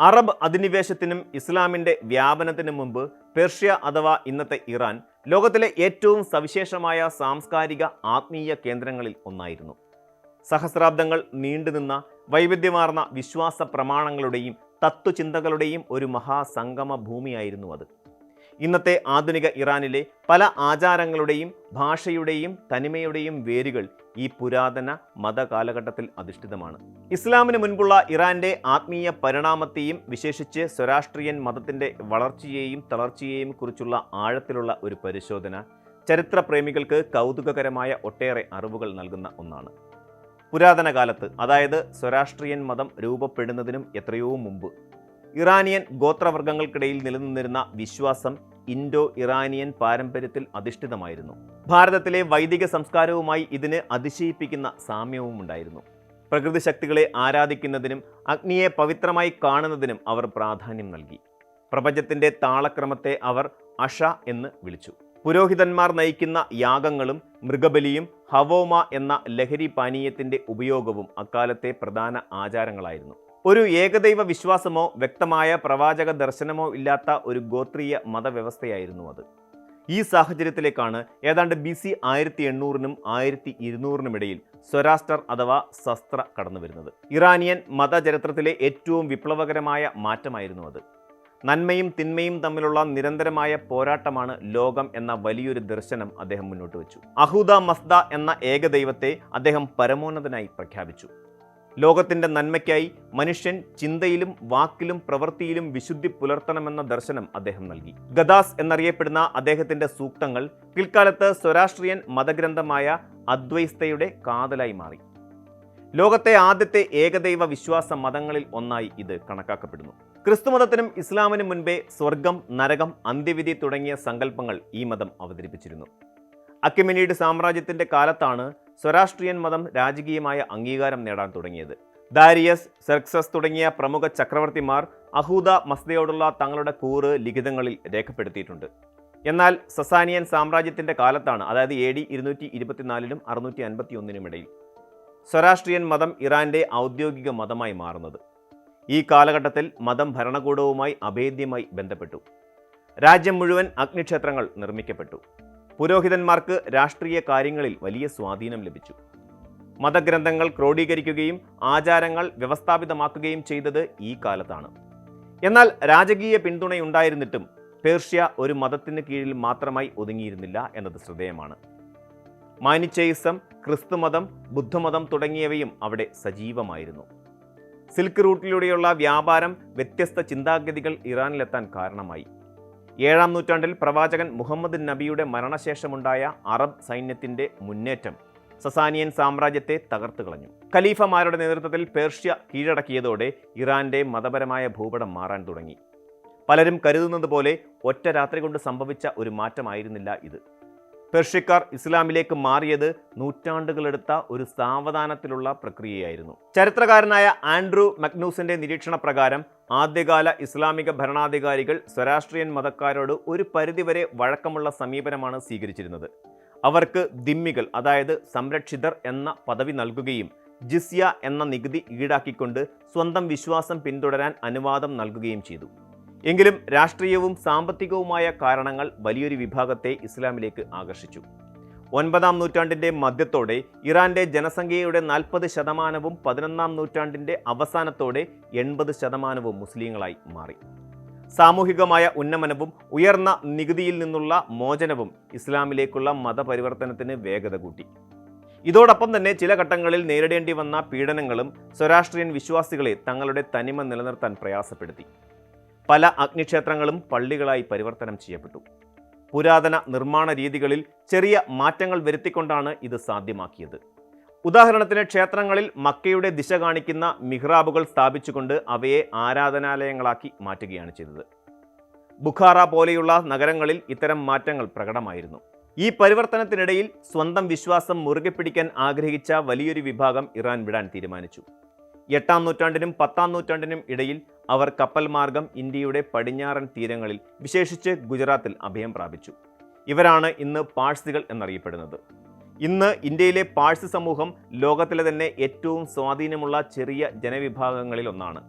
Arab അധിനിവേശത്തിനും ഇസ്ലാമിൻ്റെ വ്യാപനത്തിനും മുമ്പ് Persia അഥവാ ഇന്നത്തെ ഇറാൻ ലോകത്തിലെ ഏറ്റവും സവിശേഷമായ സാംസ്കാരിക ആത്മീയ കേന്ദ്രങ്ങളിൽ ഒന്നായിരുന്നു. സഹസ്രാബ്ദങ്ങൾ നീണ്ടുനിന്ന വൈവിധ്യമാർന്ന വിശ്വാസ പ്രമാണങ്ങളുടെയും തത്വചിന്തകളുടെയും ഒരു മഹാസംഗമ ഭൂമിയായിരുന്നു അത്. ഇന്നത്തെ ആധുനിക ഇറാനിലെ പല ആചാരങ്ങളുടെയും ഭാഷയുടെയും തനിമയുടെയും വേരുകൾ ഈ പുരാതന മതകാലഘട്ടത്തിൽ അധിഷ്ഠിതമാണ്. ഇസ്ലാമിന് മുൻപുള്ള ഇറാന്റെ ആത്മീയ പരിണാമത്തെയും വിശേഷിച്ച് സ്വരാഷ്ട്രീയൻ മതത്തിന്റെ വളർച്ചയെയും തളർച്ചയെയും കുറിച്ചുള്ള ആഴത്തിലുള്ള ഒരു പരിശോധന ചരിത്രപ്രേമികൾക്ക് കൗതുകകരമായ ഒട്ടേറെ അറിവുകൾ നൽകുന്ന ഒന്നാണ്. പുരാതന കാലത്ത്, അതായത് സ്വരാഷ്ട്രീയൻ മതം രൂപപ്പെടുന്നതിനും എത്രയോ മുമ്പ്, ഇറാനിയൻ ഗോത്രവർഗ്ഗങ്ങൾക്കിടയിൽ നിലനിന്നിരുന്ന വിശ്വാസം ഇൻഡോ ഇറാനിയൻ പാരമ്പര്യത്തിൽ അധിഷ്ഠിതമായിരുന്നു. ഭാരതത്തിലെ വൈദിക സംസ്കാരവുമായി ഇതിന് അതിശയിപ്പിക്കുന്ന സാമ്യവും ഉണ്ടായിരുന്നു. പ്രകൃതി ശക്തികളെ ആരാധിക്കുന്നതിനും അഗ്നിയെ പവിത്രമായി കാണുന്നതിനും അവർ പ്രാധാന്യം നൽകി. പ്രപഞ്ചത്തിന്റെ താളക്രമത്തെ അവർ അഷ എന്ന് വിളിച്ചു. പുരോഹിതന്മാർ നയിക്കുന്ന യാഗങ്ങളും മൃഗബലിയും ഹവോമ എന്ന ലഹരി പാനീയത്തിന്റെ ഉപയോഗവും അക്കാലത്തെ പ്രധാന ആചാരങ്ങളായിരുന്നു. ഒരു ഏകദൈവ വിശ്വാസമോ വ്യക്തമായ പ്രവാചക ദർശനമോ ഇല്ലാത്ത ഒരു ഗോത്രീയ മതവ്യവസ്ഥയായിരുന്നു അത്. ഈ സാഹചര്യത്തിലേക്കാണ് ഏതാണ്ട് BC 1800-നും 1200-നും ഇടയിൽ സ്വരാഷ്ട്രർ അഥവാ ശസ്ത്ര കടന്നു വരുന്നത്. ഇറാനിയൻ മതചരിത്രത്തിലെ ഏറ്റവും വിപ്ലവകരമായ മാറ്റമായിരുന്നു അത്. നന്മയും തിന്മയും തമ്മിലുള്ള നിരന്തരമായ പോരാട്ടമാണ് ലോകം എന്ന വലിയൊരു ദർശനം അദ്ദേഹം മുന്നോട്ട് വെച്ചു. അഹൂദ മസ്ദ എന്ന ഏകദൈവത്തെ അദ്ദേഹം പരമോന്നതനായി പ്രഖ്യാപിച്ചു. ലോകത്തിന്റെ നന്മയ്ക്കായി മനുഷ്യൻ ചിന്തയിലും വാക്കിലും പ്രവൃത്തിയിലും വിശുദ്ധി പുലർത്തണമെന്ന ദർശനം അദ്ദേഹം നൽകി. ഗദാസ് എന്നറിയപ്പെടുന്ന അദ്ദേഹത്തിന്റെ സൂക്തങ്ങൾ പിൽക്കാലത്ത് സ്വരാഷ്ട്രീയൻ മതഗ്രന്ഥമായ അദ്വൈസ്തയുടെ കാതലായി മാറി. ലോകത്തെ ആദ്യത്തെ ഏകദൈവ വിശ്വാസ മതങ്ങളിൽ ഒന്നായി ഇത് കണക്കാക്കപ്പെടുന്നു. ക്രിസ്തുമതത്തിനും ഇസ്ലാമിനും മുൻപേ സ്വർഗം, നരകം, അന്ത്യവിധി തുടങ്ങിയ സങ്കല്പങ്ങൾ ഈ മതം അവതരിപ്പിച്ചിരുന്നു. അക്യുമെനീഡ് സാമ്രാജ്യത്തിന്റെ കാലത്താണ് സ്വരാഷ്ട്രീയൻ മതം രാജകീയമായ അംഗീകാരം നേടാൻ തുടങ്ങിയത്. ദാരിയസ്, സെർക്സസ് തുടങ്ങിയ പ്രമുഖ ചക്രവർത്തിമാർ അഹൂദ മസ്ദയോടുള്ള തങ്ങളുടെ കൂറ് ലിഖിതങ്ങളിൽ രേഖപ്പെടുത്തിയിട്ടുണ്ട്. എന്നാൽ സസാനിയൻ സാമ്രാജ്യത്തിന്റെ കാലത്താണ്, അതായത് AD 224-നും 651-നും ഇടയിൽ സ്വരാഷ്ട്രീയൻ മതം ഇറാന്റെ ഔദ്യോഗിക മതമായി മാറുന്നത്. ഈ കാലഘട്ടത്തിൽ മതം ഭരണകൂടവുമായി അഭേദ്യമായി ബന്ധപ്പെട്ടു. രാജ്യം മുഴുവൻ അഗ്നിക്ഷേത്രങ്ങൾ നിർമ്മിക്കപ്പെട്ടു. പുരോഹിതന്മാർക്ക് രാഷ്ട്രീയ കാര്യങ്ങളിൽ വലിയ സ്വാധീനം ലഭിച്ചു. മതഗ്രന്ഥങ്ങൾ ക്രോഡീകരിക്കുകയും ആചാരങ്ങൾ വ്യവസ്ഥാപിതമാക്കുകയും ചെയ്തത് ഈ കാലത്താണ്. എന്നാൽ രാജകീയ പിന്തുണയുണ്ടായിരുന്നിട്ടും പേർഷ്യ ഒരു മതത്തിന് കീഴിൽ മാത്രമായി ഒതുങ്ങിയിരുന്നില്ല എന്നത് ശ്രദ്ധേയമാണ്. മാനിച്ചയിസം, ക്രിസ്തുമതം, ബുദ്ധമതം തുടങ്ങിയവയും അവിടെ സജീവമായിരുന്നു. സിൽക്ക് റൂട്ടിലൂടെയുള്ള വ്യാപാരം വ്യത്യസ്ത ചിന്താഗതികൾ ഇറാനിലെത്താൻ കാരണമായി. 7-ാം നൂറ്റാണ്ടിൽ പ്രവാചകൻ മുഹമ്മദ് നബിയുടെ മരണശേഷമുണ്ടായ അറബ് സൈന്യത്തിന്റെ മുന്നേറ്റം സസാനിയൻ സാമ്രാജ്യത്തെ തകർത്തു കളഞ്ഞു. ഖലീഫമാരുടെ നേതൃത്വത്തിൽ പേർഷ്യ കീഴടക്കിയതോടെ ഇറാന്റെ മതപരമായ ഭൂപടം മാറാൻ തുടങ്ങി. പലരും കരുതുന്നത് പോലെ ഒറ്റ രാത്രി കൊണ്ട് സംഭവിച്ച ഒരു മാറ്റമായിരുന്നില്ല ഇത്. പേർഷ്യക്കാർ ഇസ്ലാമിലേക്ക് മാറിയത് നൂറ്റാണ്ടുകളെടുത്ത ഒരു സാവധാനത്തിലുള്ള പ്രക്രിയയായിരുന്നു. ചരിത്രകാരനായ ആൻഡ്രൂ മക്നൂസിന്റെ നിരീക്ഷണ പ്രകാരം ആദ്യകാല ഇസ്ലാമിക ഭരണാധികാരികൾ സ്വരാഷ്ട്രീയൻ മതക്കാരോട് ഒരു പരിധിവരെ വഴക്കമുള്ള സമീപനമാണ് സ്വീകരിച്ചിരുന്നത്. അവർക്ക് ദിമ്മികൾ, അതായത് സംരക്ഷിതർ എന്ന പദവി നൽകുകയും ജിസ്യ എന്ന നികുതി ഈടാക്കിക്കൊണ്ട് സ്വന്തം വിശ്വാസം പിന്തുടരാൻ അനുവാദം നൽകുകയും ചെയ്തു. എങ്കിലും രാഷ്ട്രീയവും സാമ്പത്തികവുമായ കാരണങ്ങൾ വലിയൊരു വിഭാഗത്തെ ഇസ്ലാമിലേക്ക് ആകർഷിച്ചു. 9-ാം നൂറ്റാണ്ടിന്റെ മധ്യത്തോടെ ഇറാന്റെ ജനസംഖ്യയുടെ 40%-വും 11-ാം നൂറ്റാണ്ടിന്റെ അവസാനത്തോടെ 80%-വും മുസ്ലിങ്ങളായി മാറി. സാമൂഹികമായ ഉന്നമനവും ഉയർന്ന നികുതിയിൽ നിന്നുള്ള മോചനവും ഇസ്ലാമിലേക്കുള്ള മതപരിവർത്തനത്തിന് വേഗത കൂട്ടി. ഇതോടൊപ്പം തന്നെ ചില ഘട്ടങ്ങളിൽ നേരിടേണ്ടി വന്ന പീഡനങ്ങളും സ്വരാഷ്ട്രീയൻ വിശ്വാസികളെ തങ്ങളുടെ തനിമ നിലനിർത്താൻ പ്രയാസപ്പെടുത്തി. പല അഗ്നിക്ഷേത്രങ്ങളും പള്ളികളായി പരിവർത്തനം ചെയ്യപ്പെട്ടു. പുരാതന നിർമ്മാണ രീതികളിൽ ചെറിയ മാറ്റങ്ങൾ വരുത്തിക്കൊണ്ടാണ് ഇത് സാധ്യമാക്കിയത്. ഉദാഹരണത്തിന്, ക്ഷേത്രങ്ങളിൽ മക്കയുടെ ദിശ കാണിക്കുന്ന മിഹ്റാബുകൾ സ്ഥാപിച്ചുകൊണ്ട് അവയെ ആരാധനാലയങ്ങളാക്കി മാറ്റുകയാണ് ചെയ്തത്. ബുഖാറ പോലെയുള്ള നഗരങ്ങളിൽ ഇത്തരം മാറ്റങ്ങൾ പ്രകടമായിരുന്നു. ഈ പരിവർത്തനത്തിനിടയിൽ സ്വന്തം വിശ്വാസം മുറുകെ പിടിക്കാൻ ആഗ്രഹിച്ച വലിയൊരു വിഭാഗം ഇറാൻ വിടാൻ തീരുമാനിച്ചു. 8-ാം നൂറ്റാണ്ടിനും 10-ാം നൂറ്റാണ്ടിനും ഇടയിൽ അവർ കപ്പൽ മാർഗം ഇന്ത്യയുടെ പടിഞ്ഞാറൻ തീരങ്ങളിൽ, വിശേഷിച്ച് ഗുജറാത്തിൽ അഭയം പ്രാപിച്ചു. ഇവരാണ് ഇന്ന് പാഴ്സികൾ എന്നറിയപ്പെടുന്നത്. ഇന്ന് ഇന്ത്യയിലെ പാഴ്സി സമൂഹം ലോകത്തിലെ തന്നെ ഏറ്റവും സ്വാധീനമുള്ള ചെറിയ ജനവിഭാഗങ്ങളിൽ ഒന്നാണ്.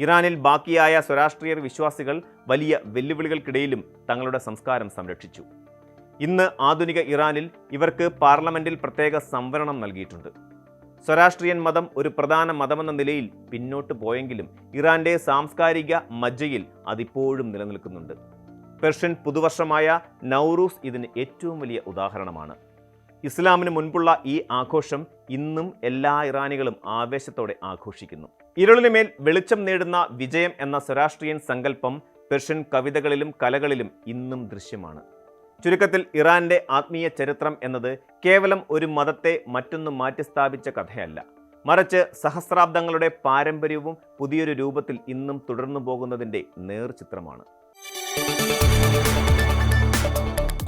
ഇറാനിൽ ബാക്കിയായ സ്വരാഷ്ട്രീയ വിശ്വാസികൾ വലിയ വെല്ലുവിളികൾക്കിടയിലും തങ്ങളുടെ സംസ്കാരം സംരക്ഷിച്ചു. ഇന്ന് ആധുനിക ഇറാനിൽ ഇവർക്ക് പാർലമെന്റിൽ പ്രത്യേക സംവരണം നൽകിയിട്ടുണ്ട്. സ്വരാഷ്ട്രീയൻ മതം ഒരു പ്രധാന മതമെന്ന നിലയിൽ പിന്നോട്ട് പോയെങ്കിലും ഇറാന്റെ സാംസ്കാരിക മജ്ജയിൽ അതിപ്പോഴും നിലനിൽക്കുന്നുണ്ട്. പെർഷ്യൻ പുതുവർഷമായ നൗറൂസ് ഇതിന് ഏറ്റവും വലിയ ഉദാഹരണമാണ്. ഇസ്ലാമിന് മുൻപുള്ള ഈ ആഘോഷം ഇന്നും എല്ലാ ഇറാനികളും ആവേശത്തോടെ ആഘോഷിക്കുന്നു. ഇരുളിന് മേൽ വെളിച്ചം നേടുന്ന വിജയം എന്ന സ്വരാഷ്ട്രീയൻ സങ്കല്പം പെർഷ്യൻ കവിതകളിലും കലകളിലും ഇന്നും ദൃശ്യമാണ്. ചുരുക്കത്തിൽ ഇറാന്റെ ആത്മീയ ചരിത്രം എന്നത് കേവലം ഒരു മതത്തെ മറ്റൊന്ന് മാറ്റിസ്ഥാപിച്ച കഥയല്ല, മറിച്ച് സഹസ്രാബ്ദങ്ങളുടെ പാരമ്പര്യവും പുതിയൊരു രൂപത്തിൽ ഇന്നും തുടർന്നു പോകുന്നതിൻ്റെ നേർചിത്രമാണ്.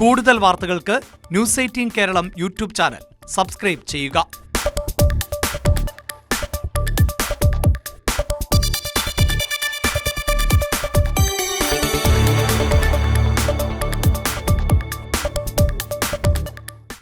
കൂടുതൽ വാർത്തകൾക്ക് news 18 Keralam YouTube channel subscribe ചെയ്യുക.